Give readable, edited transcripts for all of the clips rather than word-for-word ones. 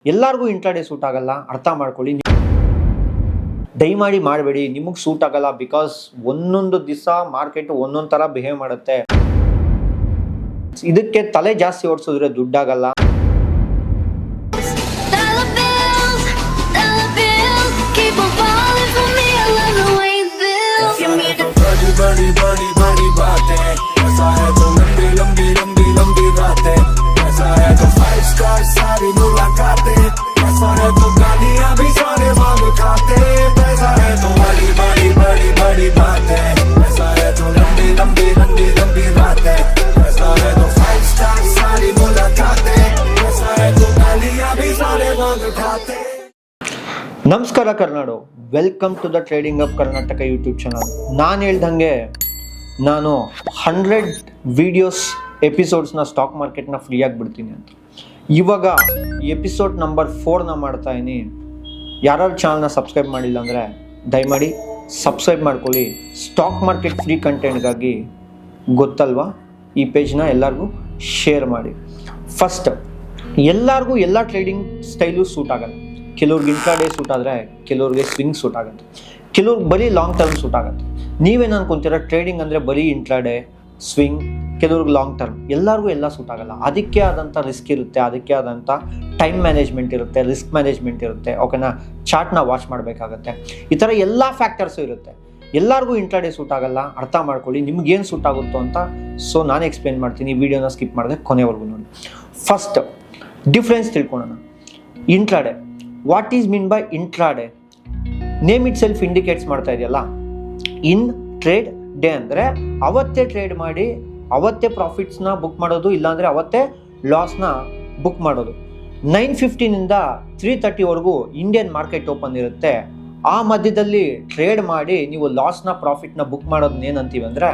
ಎಲ್ಲರಿಗೂ intraday suit ಆಗಲ್ಲ, ಅರ್ಥ ಮಾಡ್ಕೊಳ್ಳಿ. ದಯಮಾಡಿ ಮಾಡಬೇಡಿ, ನಿಮಗೆ ಸೂಟ್ ಆಗಲ್ಲ. ಬಿಕಾಸ್ ಒಂದೊಂದು ದಿವಸ ಮಾರ್ಕೆಟ್ ಒಂದೊಂದು ಥರ ಬಿಹೇವ್ ಮಾಡುತ್ತೆ. ಇದಕ್ಕೆ ತಲೆ ಜಾಸ್ತಿ ಓಡಿಸಿದ್ರೆ ದುಡ್ಡಾಗಲ್ಲ. बड़ी बड़ी बड़ी बातें, ऐसा है तो लंबी लंबी लंबी लंबी बातें, ऐसा है तो 5 स्टार सारी मुलाकातें, ऐसा है तो गालियां भी सारे मांग खाते, ऐसा है तो बड़ी बड़ी बड़ी बड़ी बातें, ऐसा है तो लंबी लंबी लंबी लंबी बातें, ऐसा है तो 5 स्टार सारी मुलाकातें, ऐसा है तो गालियां भी सारे मांग खाते. ನಮಸ್ಕಾರ ಕರ್ನಾಡು, welcome to the trading of Karnataka YouTube channel. ನಾನು ಹೇಳ್ದಂಗೆ ನಾನು 100 ವಿಡಿಯೋಸ್ ಎಪಿಸೋಡ್ಸ್ನ ಸ್ಟಾಕ್ ಮಾರ್ಕೆಟ್ನ ಫ್ರೀಯಾಗಿ ಬಿಡ್ತೀನಿ ಅಂತ. ಇವಾಗ ಎಪಿಸೋಡ್ ನಂಬರ್ 4ನ ಮಾಡ್ತಾ ಇದೀನಿ. ಯಾರು ಚಾನಲ್ನ ಸಬ್ಸ್ಕ್ರೈಬ್ ಮಾಡಿಲ್ಲ ಅಂದರೆ ದಯಮಾಡಿ ಸಬ್ಸ್ಕ್ರೈಬ್ ಮಾಡ್ಕೊಳ್ಳಿ. ಸ್ಟಾಕ್ ಮಾರ್ಕೆಟ್ ಫ್ರೀ ಕಂಟೆಂಟ್ಗಾಗಿ ಗೊತ್ತಲ್ವಾ, ಈ ಪೇಜ್ನ ಎಲ್ಲರಿಗೂ ಶೇರ್ ಮಾಡಿ. ಫಸ್ಟ್, ಎಲ್ಲರಿಗೂ ಎಲ್ಲ ಟ್ರೇಡಿಂಗ್ ಸ್ಟೈಲು ಸೂಟ್ ಆಗಲ್ಲ. ಕೆಲವ್ರಿಗೆ ಇಂಟ್ರಾಡೇ ಸೂಟ್ ಆದರೆ ಕೆಲವ್ರಿಗೆ ಸ್ವಿಂಗ್ ಸೂಟ್ ಆಗುತ್ತೆ, ಕೆಲವ್ರಿಗೆ ಬರೀ ಲಾಂಗ್ ಟರ್ಮ್ ಸೂಟ್ ಆಗುತ್ತೆ. ನೀವೇನು ಅನ್ಕೊಂತೀರ, ಟ್ರೇಡಿಂಗ್ ಅಂದರೆ ಬರೀ ಇಂಟ್ರಾಡೇ ಸ್ವಿಂಗ್, ಕೆಲವ್ರಿಗೆ ಲಾಂಗ್ ಟರ್ಮ್. ಎಲ್ಲರಿಗೂ ಎಲ್ಲ ಸೂಟ್ ಆಗಲ್ಲ. ಅದಕ್ಕೆ ಆದಂಥ ರಿಸ್ಕ್ ಇರುತ್ತೆ, ಅದಕ್ಕೆ ಆದಂಥ ಟೈಮ್ ಮ್ಯಾನೇಜ್ಮೆಂಟ್ ಇರುತ್ತೆ, ರಿಸ್ಕ್ ಮ್ಯಾನೇಜ್ಮೆಂಟ್ ಇರುತ್ತೆ. ಓಕೆನಾ, ಚಾರ್ಟ್ನ ವಾಚ್ ಮಾಡಬೇಕಾಗತ್ತೆ. ಈ ಥರ ಎಲ್ಲ ಫ್ಯಾಕ್ಟರ್ಸು ಇರುತ್ತೆ. ಎಲ್ಲರಿಗೂ ಇಂಟ್ರಾಡೇ ಸೂಟ್ ಆಗಲ್ಲ, ಅರ್ಥ ಮಾಡ್ಕೊಳ್ಳಿ. ನಿಮ್ಗೇನು ಸೂಟ್ ಆಗುತ್ತೋ ಅಂತ ನಾನು ಎಕ್ಸ್ಪ್ಲೇನ್ ಮಾಡ್ತೀನಿ. ವಿಡಿಯೋನ ಸ್ಕಿಪ್ ಮಾಡಿದೆ ಕೊನೆವರೆಗೂ ನೋಡಿ. ಫಸ್ಟ್ ಡಿಫ್ರೆನ್ಸ್ ತಿಳ್ಕೊಳ್ಳೋಣ. Intraday, what is mean by intraday? Name it self indicates ಮಾಡ್ತಾ ಇದೆಯಲ್ಲ. ಇನ್ ಟ್ರೇಡ್ ಡೇ ಅಂದರೆ ಅವತ್ತೇ ಟ್ರೇಡ್ ಮಾಡಿ ಅವತ್ತೇ ಪ್ರಾಫಿಟ್ಸ್ನ ಬುಕ್ ಮಾಡೋದು, ಇಲ್ಲಾಂದರೆ ಅವತ್ತೇ ಲಾಸ್ನ ಬುಕ್ ಮಾಡೋದು. 9:15 3:30ವರೆಗೂ ಇಂಡಿಯನ್ ಮಾರ್ಕೆಟ್ ಓಪನ್ ಇರುತ್ತೆ. ಆ ಮಧ್ಯದಲ್ಲಿ ಟ್ರೇಡ್ ಮಾಡಿ ನೀವು ಲಾಸ್ನ ಪ್ರಾಫಿಟ್ನ ಬುಕ್ ಮಾಡೋದನ್ನ ಏನಂತೀವಿ ಅಂದರೆ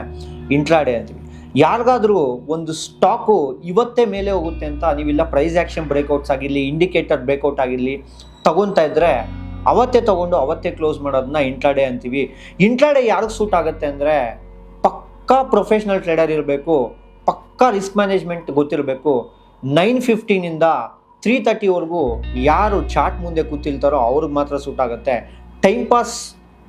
ಇಂಟ್ರಾಡೇ ಅಂತೀವಿ. ಯಾರಿಗಾದ್ರೂ ಒಂದು ಸ್ಟಾಕು ಇವತ್ತೇ ಮೇಲೆ ಹೋಗುತ್ತೆ ಅಂತ ನೀವಿಲ್ಲ ಪ್ರೈಸ್ ಆ್ಯಕ್ಷನ್ ಬ್ರೇಕ್ಔಟ್ಸ್ ಆಗಿರಲಿ, ಇಂಡಿಕೇಟರ್ ಬ್ರೇಕ್ಔಟ್ ಆಗಿರಲಿ ತಗೊತಾ ಇದ್ರೆ ಅವತ್ತೇ ತಗೊಂಡು ಅವತ್ತೇ ಕ್ಲೋಸ್ ಮಾಡೋದನ್ನ ಇಂಟ್ರಾಡೇ ಅಂತೀವಿ. ಇಂಟ್ರಾಡೇ ಯಾರಿಗೆ ಸೂಟ್ ಆಗುತ್ತೆ ಅಂದರೆ ಪಕ್ಕಾ ಪ್ರೊಫೆಷ್ನಲ್ ಟ್ರೇಡರ್ ಇರಬೇಕು, ಪಕ್ಕಾ ರಿಸ್ಕ್ ಮ್ಯಾನೇಜ್ಮೆಂಟ್ ಗೊತ್ತಿರಬೇಕು. 9:15 3:30ವರೆಗೂ ಯಾರು ಚಾರ್ಟ್ ಮುಂದೆ ಕೂತಿರ್ತಾರೋ ಅವ್ರಿಗೆ ಮಾತ್ರ ಸೂಟ್ ಆಗುತ್ತೆ. ಟೈಮ್ ಪಾಸ್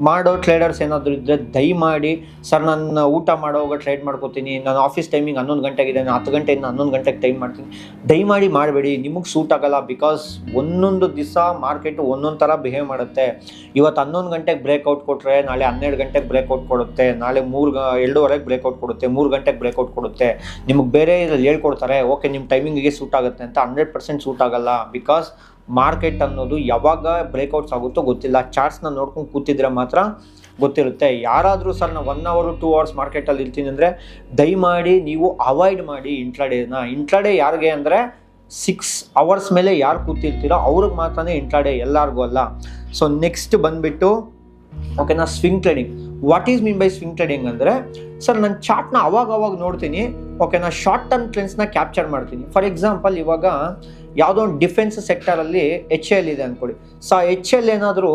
ಮಾಡೋ ಟ್ರೇಡರ್ಸ್ ಏನಾದರೂ ಇದ್ದರೆ ದಯಮಾಡಿ, ಸರ್ ನಾನು ಊಟ ಮಾಡೋವಾಗ ಟ್ರೇಡ್ ಮಾಡ್ಕೋತೀನಿ, ನಾನು ಆಫೀಸ್ ಟೈಮಿಂಗ್ 11 ಗಂಟೆಗಿದೆ, ನಾನು 10 ಗಂಟೆಯಿಂದ 11 ಗಂಟೆಗೆ ಟೈಮ್ ಮಾಡ್ತೀನಿ, ದಯಮಾಡಿ ಮಾಡಬೇಡಿ. ನಿಮಗೆ ಸೂಟ್ ಆಗಲ್ಲ. ಬಿಕಾಸ್ ಒಂದೊಂದು ದಿವಸ ಮಾರ್ಕೆಟು ಒಂದೊಂದು ಥರ ಬಿಹೇವ್ ಮಾಡುತ್ತೆ. ಇವತ್ತು 11 ಗಂಟೆಗೆ ಬ್ರೇಕ್ಔಟ್ ಕೊಟ್ಟರೆ ನಾಳೆ 12 ಗಂಟೆಗೆ ಬ್ರೇಕ್ಔಟ್ ಕೊಡುತ್ತೆ, ನಾಳೆ 2:15 ಬ್ರೇಕ್ಔಟ್ ಕೊಡುತ್ತೆ, 3 ಗಂಟೆಗೆ ಬ್ರೇಕ್ಔಟ್ ಕೊಡುತ್ತೆ. ನಿಮಗೆ ಬೇರೆ ಇದರಲ್ಲಿ ಹೇಳ್ಕೊಡ್ತಾರೆ, ಓಕೆ ನಿಮ್ಮ ಟೈಮಿಂಗಿಗೆ ಸೂಟ್ ಆಗುತ್ತೆ ಅಂತ. 100% ಸೂಟ್ ಆಗಲ್ಲ. ಬಿಕಾಸ್ ಮಾರ್ಕೆಟ್ ಅನ್ನೋದು ಯಾವಾಗ ಬ್ರೇಕ್ಔಟ್ಸ್ ಆಗುತ್ತೋ ಗೊತ್ತಿಲ್ಲ. ಚಾರ್ಟ್ಸ್ನ ನೋಡ್ಕೊಂಡು ಕೂತಿದ್ರೆ ಮಾತ್ರ ಗೊತ್ತಿರುತ್ತೆ. ಯಾರಾದರೂ ಸರ್ ನಾನು 1 hour 2 hours ಮಾರ್ಕೆಟಲ್ಲಿ ಇರ್ತೀನಿ ಅಂದರೆ ದಯಮಾಡಿ ನೀವು ಅವಾಯ್ಡ್ ಮಾಡಿ ಇಂಟ್ರಾಡೇನ. ಇಂಟ್ರಾಡೇ ಯಾರಿಗೆ ಅಂದರೆ 6 hours ಮೇಲೆ ಯಾರು ಕೂತಿರ್ತೀರೋ ಅವ್ರಿಗೆ ಮಾತ್ರನೇ ಇಂಟ್ರಾಡೇ, ಎಲ್ಲರಿಗೂ ಅಲ್ಲ. ಸೊ ನೆಕ್ಸ್ಟ್ ಬಂದುಬಿಟ್ಟು ಓಕೆನಾ, swing trading. What is mean by swing trading ಅಂದರೆ, ಸರ್ ನಾನು ಚಾರ್ಟ್ನ ಅವಾಗ ನೋಡ್ತೀನಿ, ಓಕೆನಾ, ಶಾರ್ಟ್ ಟರ್ಮ್ ಟ್ರೆಂಡ್ಸ್ನ ಕ್ಯಾಪ್ಚರ್ ಮಾಡ್ತೀನಿ. ಫಾರ್ ಎಕ್ಸಾಂಪಲ್, ಇವಾಗ ಯಾವುದೋ ಒಂದು ಡಿಫೆನ್ಸ್ ಸೆಕ್ಟರಲ್ಲಿ HL ಇದೆ ಅಂದ್ಕೊಳ್ಳಿ. ಸೊ HL ಏನಾದರೂ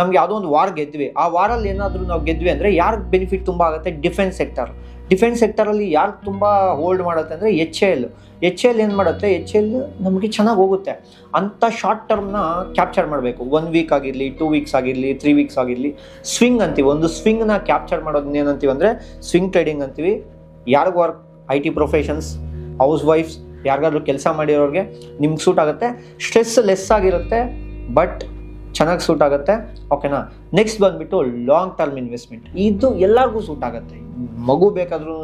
ನಮ್ಗೆ ಯಾವುದೋ ಒಂದು ವಾರ್ ಗೆದ್ವಿ, ಆ ವಾರಲ್ಲಿ ಏನಾದರೂ ನಾವು ಗೆದ್ವಿ ಅಂದರೆ ಯಾರಿಗೆ ಬೆನಿಫಿಟ್ ತುಂಬ ಆಗುತ್ತೆ? ಡಿಫೆನ್ಸ್ ಸೆಕ್ಟರಲ್ಲಿ ಯಾರು ತುಂಬ ಹೋಲ್ಡ್ ಮಾಡುತ್ತೆ ಅಂದರೆ HL ಏನು ಮಾಡುತ್ತೆ? HL ನಮಗೆ ಚೆನ್ನಾಗಿ ಹೋಗುತ್ತೆ ಅಂತ ಶಾರ್ಟ್ ಟರ್ಮ್ನ ಕ್ಯಾಪ್ಚರ್ ಮಾಡಬೇಕು. 1 ವೀಕ್ ಆಗಿರಲಿ, 2 ವೀಕ್ಸ್ ಆಗಿರಲಿ, 3 ವೀಕ್ಸ್ ಆಗಿರಲಿ. ಸ್ವಿಂಗ್ ಅಂತೀವಿ. ಒಂದು ಸ್ವಿಂಗ್ನ ಕ್ಯಾಪ್ಚರ್ ಮಾಡೋದನ್ನ ಏನಂತೀವಿ ಅಂದರೆ ಸ್ವಿಂಗ್ ಟ್ರೇಡಿಂಗ್ ಅಂತೀವಿ. ಯಾರಿಗೂ IT ಪ್ರೊಫೆಷನ್ಸ್, ಹೌಸ್ ವೈಫ್ಸ್, ಯಾರಿಗಾದ್ರೂ ಕೆಲಸ ಮಾಡಿರೋರಿಗೆ ನಿಮ್ಗೆ ಸೂಟ್ ಆಗುತ್ತೆ. ಸ್ಟ್ರೆಸ್ ಲೆಸ್ ಆಗಿರುತ್ತೆ, ಬಟ್ ಚೆನ್ನಾಗಿ ಸೂಟ್ ಆಗುತ್ತೆ. ಓಕೆನಾ. ನೆಕ್ಸ್ಟ್ ಬಂದುಬಿಟ್ಟು ಲಾಂಗ್ ಟರ್ಮ್ ಇನ್ವೆಸ್ಟ್ಮೆಂಟ್. ಇದು ಎಲ್ಲರಿಗೂ ಸೂಟ್ ಆಗುತ್ತೆ. ಮಗು ಬೇಕಾದ್ರೂ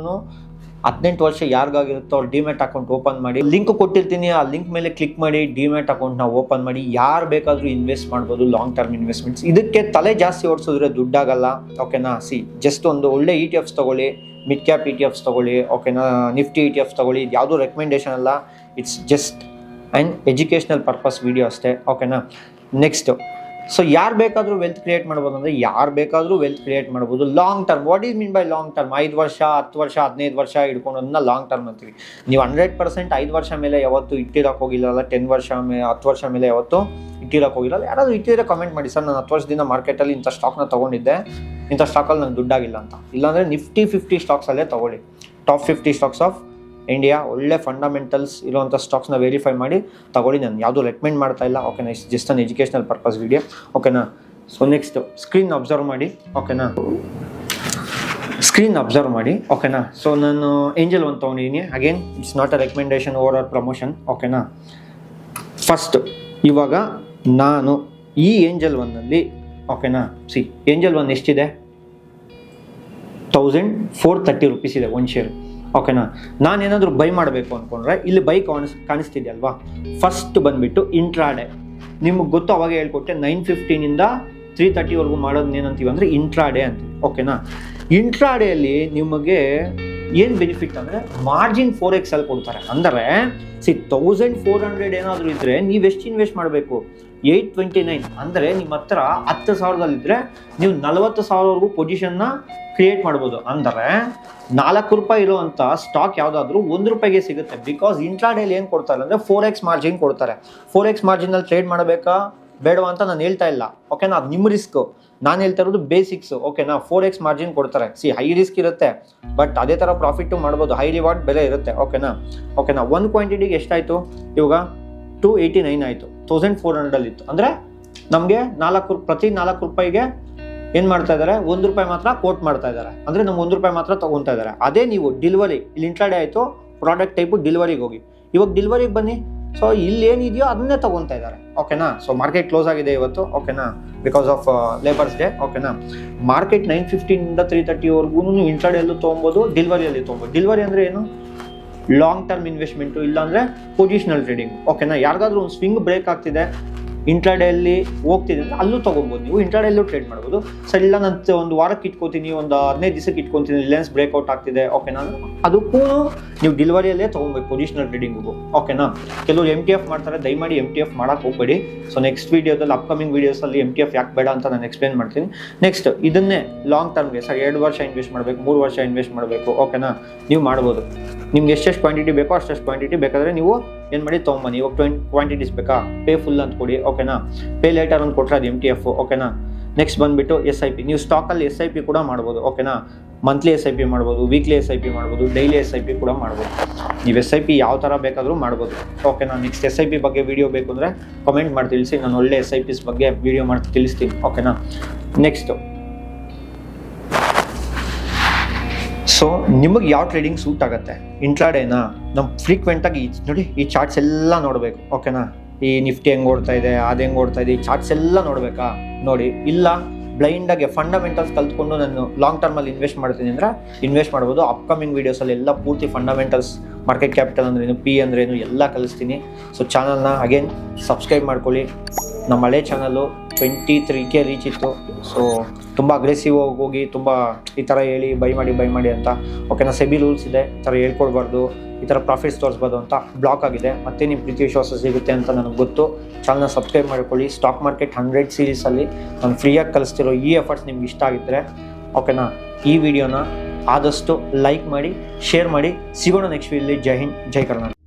18 ವರ್ಷ ಯಾರಿಗಾಗಿರುತ್ತೋ ಅವ್ರು ಡಿಮ್ಯಾಟ್ ಅಕೌಂಟ್ ಓಪನ್ ಮಾಡಿ, ಲಿಂಕ್ ಕೊಟ್ಟಿರ್ತೀನಿ, ಆ ಲಿಂಕ್ ಮೇಲೆ ಕ್ಲಿಕ್ ಮಾಡಿ ಡಿಮ್ಯಾಟ್ ಅಕೌಂಟ್ನ ಓಪನ್ ಮಾಡಿ ಯಾರು ಬೇಕಾದರೂ ಇನ್ವೆಸ್ಟ್ ಮಾಡ್ಬೋದು. Long term investments. ಇದಕ್ಕೆ ತಲೆ ಜಾಸ್ತಿ ಓಡಿಸಿದ್ರೆ ದುಡ್ಡಾಗಲ್ಲ. ಓಕೆನಾ. ಜಸ್ಟ್ ಒಂದು ಒಳ್ಳೆ ETFs ತೊಗೊಳ್ಳಿ, ಮಿಡ್ ಕ್ಯಾಪ್ ETFs ತೊಗೊಳ್ಳಿ, ಓಕೆನಾ, ನಿಫ್ಟಿ ETFs ತೊಗೊಳ್ಳಿ. ಇದು ಯಾವುದೂ ರೆಕಮೆಂಡೇಷನ್ ಅಲ್ಲ, it's just and educational purpose video ಅಷ್ಟೇ. ಓಕೆನಾ. ನೆಕ್ಸ್ಟು, ಸೊ ಯಾರು ಬೇಕಾದರೂ ವೆಲ್ತ್ ಕ್ರಿಯೇಟ್ ಮಾಡ್ಬೋದು ಅಂದರೆ ಯಾರು ಬೇಕಾದರೂ ವೆಲ್ತ್ ಕ್ರಿಯೇಟ್ ಮಾಡ್ಬೋದು. Long term, what is mean by long term? 5 ವರ್ಷ 10 ವರ್ಷ 15 ವರ್ಷ ಹಿಡ್ಕೊಂಡೋದನ್ನ ಲಾಂಗ್ ಟರ್ಮ್ ಅಂತೀವಿ. ನೀವು 100% 5 ವರ್ಷ ಮೇಲೆ ಯಾವತ್ತು ಇಟ್ಟಿರೋಕೆ ಹೋಗಿಲ್ಲ, 10 ವರ್ಷ 10 ವರ್ಷ ಮೇಲೆ ಯಾವತ್ತು ಇಟ್ಟಿರೋಕೆ ಹೋಗಿಲ್ಲ. ಯಾರಾದರೂ ಇಟ್ಟಿದ್ರೆ ಕಮೆಂಟ್ ಮಾಡಿ, ಸರ್ ನಾನು 10 ವರ್ಷದಿಂದ ಮಾರ್ಕೆಟಲ್ಲಿ ಇಂಥ ಸ್ಟಾಕ್ನ ತೊಗೊಂಡಿದ್ದೆ, ಇಂಥ ಸ್ಟಾಕಲ್ಲಿ ನಂಗೆ ದುಡ್ಡಾಗಿಲ್ಲ ಅಂತ. ಇಲ್ಲಾಂದರೆ ನಿಫ್ಟಿ 50 ಸ್ಟಾಕ್ಸಲ್ಲೇ ತೊಗೊಳ್ಳಿ. ಟಾಪ್ 50 ಸ್ಟಾಕ್ಸ್ ಆಫ್ ಇಂಡಿಯಾ ಒಳ್ಳೆ ಫಂಡಮೆಂಟಲ್ಸ್ ಇರುವಂಥ ಸ್ಟಾಕ್ಸ್ನ ವೆರಿಫೈ ಮಾಡಿ ತಗೊಳ್ಳಿ. ನಾನು ಯಾವುದೂ ರೆಕಮೆಂಡ್ ಮಾಡ್ತಾ ಇಲ್ಲ, ಓಕೆನಾ. It's just an educational purpose video, ಓಕೆನಾ. ಸೊ ನೆಕ್ಸ್ಟ್ ಸ್ಕ್ರೀನ್ ಅಬ್ಸರ್ವ್ ಮಾಡಿ, ಓಕೆನಾ. ಸ್ಕ್ರೀನ್ ಅಬ್ಸರ್ವ್ ಮಾಡಿ, ಓಕೆನಾ. ಸೊ ನಾನು ಏಂಜಲ್ ಒನ್ ತೊಗೊಂಡಿದ್ದೀನಿ. Again it's not a recommendation over or promotion, ಓಕೆನಾ. ಫಸ್ಟ್ ಇವಾಗ ನಾನು ಈ ಏಂಜಲ್ ಒನ್ನಲ್ಲಿ, ಓಕೆನಾ, ಸಿ ಏಂಜಲ್ ಒನ್ ಎಷ್ಟಿದೆ, 1430 ರೂಪೀಸ್ ಇದೆ ಒಂದು ಶೇರ್, ಓಕೆನಾ. ನಾನೇನಾದರೂ ಬೈ ಮಾಡಬೇಕು ಅಂದ್ಕೊಂಡ್ರೆ ಇಲ್ಲಿ ಬೈ ಕಾಣಿಸ್ತಿದೆಯಲ್ವಾ, ಫಸ್ಟ್ ಬಂದುಬಿಟ್ಟು ಇಂಟ್ರಾಡೇ. ನಿಮಗೆ ಗೊತ್ತು, ಅವಾಗ ಹೇಳ್ಕೊಟ್ಟೆ 9:15 3:30 ಮಾಡೋದನ್ನ ಏನಂತೀವಿ ಅಂದರೆ ಇಂಟ್ರಾಡೇ ಅಂತೀವಿ, ಓಕೆನಾ. ಇಂಟ್ರಾಡೇಯಲ್ಲಿ ನಿಮಗೆ ಏನು ಬೆನಿಫಿಟ್ ಅಂದರೆ ಮಾರ್ಜಿನ್ 4x ಅಲ್ಲಿ ಕೊಡ್ತಾರೆ. ಅಂದರೆ 1400 ಏನಾದರೂ ಇದ್ದರೆ ನೀವು ಎಷ್ಟು ಇನ್ವೆಸ್ಟ್ ಮಾಡಬೇಕು, 829. ಅಂದರೆ ನಿಮ್ಮ ಹತ್ರ 10,000ದಲ್ಲಿದ್ದರೆ ನೀವು 40,000ವರೆಗೂ ಪೊಸಿಷನ್ನ ಕ್ರಿಯೇಟ್ ಮಾಡ್ಬೋದು. ಅಂದರೆ 4 ರೂಪಾಯಿ ಇರುವಂಥ ಸ್ಟಾಕ್ ಯಾವುದಾದ್ರೂ 1 ರೂಪಾಯಿಗೆ ಸಿಗುತ್ತೆ. ಬಿಕಾಸ್ ಇಂಟ್ರಾಡೇಲಿ ಏನು ಕೊಡ್ತಾರೆ ಅಂದರೆ 4x ಮಾರ್ಜಿನ್ ಕೊಡ್ತಾರೆ. 4x ಮಾರ್ಜಿನಲ್ಲಿ ಟ್ರೇಡ್ ಮಾಡಬೇಕಾ ಬೇಡವಾ ಅಂತ ನಾನು ಹೇಳ್ತಾ ಇಲ್ಲ, ಓಕೆನಾ. ಅದು ನಿಮ್ಮ ರಿಸ್ಕು, ನಾನು ಹೇಳ್ತಾ ಇರೋದು ಬೇಸಿಕ್ಸ್, ಓಕೆನಾ. 4x ಮಾರ್ಜಿನ್ ಕೊಡ್ತಾರೆ. ಹೈ ರಿಸ್ಕ್ ಇರುತ್ತೆ, ಬಟ್ ಅದೇ ಥರ ಪ್ರಾಫಿಟ್ಟು ಮಾಡ್ಬೋದು, ಹೈ ರಿವಾರ್ಡ್ ಬೆಲೆ ಇರುತ್ತೆ, ಓಕೆನಾ. ಒಂದು ಕ್ವಾಂಟಿಟಿಗೆ ಎಷ್ಟಾಯಿತು ಇವಾಗ 289 ಆಯಿತು, 1400 ಇತ್ತು. ಅಂದರೆ ನಮಗೆ ಪ್ರತಿ 4 ರೂಪಾಯಿಗೆ ಏನು ಮಾಡ್ತಾ ಇದ್ದಾರೆ, 1 ರೂಪಾಯಿ ಮಾತ್ರ ಕೋಟ್ ಮಾಡ್ತಾ ಇದ್ದಾರೆ. ಅಂದರೆ ನಮ್ಗೆ 1 ರೂಪಾಯಿ ಮಾತ್ರ ತೊಗೊತಾ ಇದ್ದಾರೆ. ಅದೇ ನೀವು ಡೆಲಿವರಿ, ಇಲ್ಲಿ ಇಂಟ್ರಾಡೇ ಆಯಿತು, ಪ್ರಾಡಕ್ಟ್ ಟೈಪು ಡೆಲಿವರಿಗೆ ಹೋಗಿ, ಇವಾಗ ಡೆಲಿವರಿಗೆ ಬನ್ನಿ. ಸೊ ಇಲ್ಲಿ ಏನಿದೆಯೋ ಅದನ್ನೇ ತೊಗೊತಾ ಇದ್ದಾರೆ, ಓಕೆನಾ. ಸೊ ಮಾರ್ಕೆಟ್ ಕ್ಲೋಸ್ ಆಗಿದೆ ಇವತ್ತು, ಓಕೆನಾ, ಬಿಕಾಸ್ ಆಫ್ ಲೇಬರ್ಸ್ ಡೇ, ಓಕೆನಾ. ಮಾರ್ಕೆಟ್ 9:15 3:30ವರೆಗೂ ಇಂಟ್ರಾಡೇಲ್ಲೂ ತೊಗೊಬೋದು, ಡೆಲಿವರಿಯಲ್ಲಿ ತೊಗೊಬೋದು. ಡೆಲಿವರಿ ಅಂದರೆ ಏನು, ಲಾಂಗ್ ಟರ್ಮ್ ಇನ್ವೆಸ್ಟ್ಮೆಂಟು, ಇಲ್ಲಾಂದರೆ ಪೊಸಿಷನಲ್ ಟ್ರೇಡಿಂಗ್, ಓಕೆನಾ. ಯಾರಿಗಾದ್ರೂ ಒಂದು ಸ್ವಿಂಗ್ ಬ್ರೇಕ್ ಆಗ್ತಿದೆ, ಇಂಟ್ರಾಡೇಯಲ್ಲಿ ಹೋಗ್ತಿದೆ ಅಂದರೆ ಅಲ್ಲೂ ತೊಗೊಬೋದು ನೀವು, ಇಂಟ್ರಾಡೇಲ್ಲೂ ಟ್ರೇಡ್ ಮಾಡ್ಬೋದು. ಸರ್ ಇಲ್ಲ ನಾನು ಒಂದು ವಾರಕ್ಕೆ ಇಟ್ಕೋತೀನಿ, ಒಂದು 15 ದಿವಸಕ್ಕೆ ಇಟ್ಕೊತೀನಿ, ರಿಲಯನ್ಸ್ ಬ್ರೇಕ್ಔಟ್ ಆಗ್ತಿದೆ, ಓಕೆನಾ, ಅದಕ್ಕೂ ನೀವು ಡೆಲಿವರಿಯಲ್ಲೇ ತೊಗೊಬೇಕು ಪೊಸಿಷನಲ್ ಟ್ರೇಡಿಂಗಿಗೂ, ಓಕೆನಾ. ಕೆಲವರು MTF ಮಾಡ್ತಾರೆ, ದಯಮಾಡಿ MTF ಮಾಡೋಕ್ಕೆ ಹೋಗಬೇಡಿ. ಸೊ ನೆಕ್ಸ್ಟ್ ವೀಡಿಯೋದಲ್ಲಿ, ಅಪ್ಕಮಿಂಗ್ ವೀಡಿಯೋಸಲ್ಲಿ MTF ಯಾಕೆ ಬೇಡ ಅಂತ ನಾನು ಎಕ್ಸ್ಪ್ಲೇನ್ ಮಾಡ್ತೀನಿ. ನೆಕ್ಸ್ಟ್ ಇದನ್ನೇ ಲಾಂಗ್ ಟರ್ಮ್ಗೆ ಸರ್ 2 ವರ್ಷ ಇನ್ವೆಸ್ಟ್ ಮಾಡಬೇಕು, 3 ವರ್ಷ ಇನ್ವೆಸ್ಟ್ ಮಾಡಬೇಕು, ಓಕೆನಾ, ನೀವು ಮಾಡ್ಬೋದು. ನಿಮ್ಗೆ ಎಷ್ಟೆಷ್ಟು ಕ್ವಾಂಟಿಟಿ ಬೇಕೋ ಅಷ್ಟೆಷ್ಟು ಕ್ವಾಂಟಿಟಿ ಬೇಕಾದರೆ ನೀವು ಏನು ಮಾಡಿ ತೊಗೊಂಬನ್ನಿ. ಇವಾಗ 20 ಕ್ವಾಂಟಿಟೀಸ್ ಬೇಕಾ, ಪೇ ಫುಲ್ ಅಂತ ಕೊಡಿ, ಓಕೆನಾ. ಪೇ ಲೇಟರ್ ಅಂತ ಕೊಟ್ಟರೆ ಅದು MTF, ಓಕೆನಾ. ನೆಕ್ಸ್ಟ್ ಬಂದುಬಿಟ್ಟು SIP, ನೀವು ಸ್ಟಾಕಲ್ಲಿ SIP ಕೂಡ ಮಾಡ್ಬೋದು, ಓಕೆನಾ. ಮಂತ್ಲಿ SIP ಮಾಡ್ಬೋದು, ವೀಕ್ಲಿ SIP ಮಾಡ್ಬೋದು, ಡೈಲಿ SIP ಕೂಡ ಮಾಡ್ಬೋದು. ನೀವು SIP ಯಾವ ಥರ ಬೇಕಾದರೂ ಮಾಡ್ಬೋದು, ಓಕೆನಾ. ನೆಕ್ಸ್ಟ್ SIP ಬಗ್ಗೆ ವೀಡಿಯೋ ಬೇಕು ಅಂದರೆ ಕಮೆಂಟ್ ಮಾಡಿ ತಿಳಿಸಿ, ನಾನು ಒಳ್ಳೆ SIPs ಬಗ್ಗೆ ವೀಡಿಯೋ ಮಾಡಿ ತಿಳಿಸ್ತೀನಿ, ಓಕೆನಾ. ನೆಕ್ಸ್ಟು, ಸೊ ನಿಮಗೆ ಯಾವ ಟ್ರೇಡಿಂಗ್ ಸೂಟ್ ಆಗುತ್ತೆ, ಇಂಟ್ರಾಡೇನಾ, ನಮ್ಮ ಫ್ರೀಕ್ವೆಂಟಾಗಿ ನೋಡಿ ಈ ಚಾರ್ಟ್ಸ್ ಎಲ್ಲ ನೋಡಬೇಕು, ಓಕೆನಾ. ಈ ನಿಫ್ಟಿ ಹೆಂಗೆ ಓಡ್ತಾ ಇದೆ, ಅದು ಹೆಂಗೆ ಓಡ್ತಾ ಇದೆ, ಈ ಚಾರ್ಟ್ಸ್ ಎಲ್ಲ ನೋಡಬೇಕಾ ನೋಡಿ. ಇಲ್ಲ ಬ್ಲೈಂಡಾಗಿ ಫಂಡಮೆಂಟಲ್ಸ್ ಕಲ್ತ್ಕೊಂಡು ನಾನು ಲಾಂಗ್ ಟರ್ಮಲ್ಲಿ ಇನ್ವೆಸ್ಟ್ ಮಾಡ್ತೀನಿ ಅಂದರೆ ಇನ್ವೆಸ್ಟ್ ಮಾಡ್ಬೋದು. ಅಪ್ಕಮಿಂಗ್ ವೀಡಿಯೋಸಲ್ಲಿ ಎಲ್ಲ ಪೂರ್ತಿ ಫಂಡಮೆಂಟಲ್ಸ್, ಮಾರ್ಕೆಟ್ ಕ್ಯಾಪಿಟಲ್ ಅಂದ್ರೇನು, P ಅಂದ್ರೇನು ಎಲ್ಲ ಕಲಿಸ್ತೀನಿ. ಸೊ ಚಾನಲ್ನ ಅಗೇನ್ ಸಬ್ಸ್ಕ್ರೈಬ್ ಮಾಡ್ಕೊಳ್ಳಿ. ನಮ್ಮ ಹಳೆ ಚಾನಲ್ಲು 23K ರೀಚ್ ಇತ್ತು. ಸೊ ತುಂಬ ಅಗ್ರೆಸಿವ್ ಹೋಗಿ ತುಂಬ ಈ ಥರ ಹೇಳಿ ಬೈ ಮಾಡಿ ಅಂತ, ಓಕೆನಾ. ಸೆಬಿ ರೂಲ್ಸ್ ಇದೆ, ಈ ಥರ ಹೇಳ್ಕೊಡ್ಬಾರ್ದು, ಈ ಥರ ಪ್ರಾಫಿಟ್ಸ್ ತೋರಿಸ್ಬೋದು ಅಂತ ಬ್ಲಾಕ್ ಆಗಿದೆ. ಮತ್ತೆ ನಿಮ್ಮ ಪ್ರೀತಿ ವಿಶ್ವಾಸ ಸಿಗುತ್ತೆ ಅಂತ ನನಗೆ ಗೊತ್ತು. ಚಾನಲ್ನ ಸಬ್ಸ್ಕ್ರೈಬ್ ಮಾಡ್ಕೊಳ್ಳಿ. ಸ್ಟಾಕ್ ಮಾರ್ಕೆಟ್ 100 ಸೀರೀಸಲ್ಲಿ ನಾನು ಫ್ರೀಯಾಗಿ ಕಲಿಸ್ತಿರೋ ಈ ಎಫರ್ಟ್ಸ್ ನಿಮ್ಗೆ ಇಷ್ಟ ಆಗಿದ್ದರೆ, ಓಕೆನಾ, ಈ ವಿಡಿಯೋನ ಆದಷ್ಟು ಲೈಕ್ ಮಾಡಿ, ಶೇರ್ ಮಾಡಿ. ಸಿಗೋಣ ನೆಕ್ಸ್ಟ್ ವೀಡಿಯೋಲಿ. ಜೈ ಹಿಂದ್, ಜೈ ಕರ್ನಾಟಕ.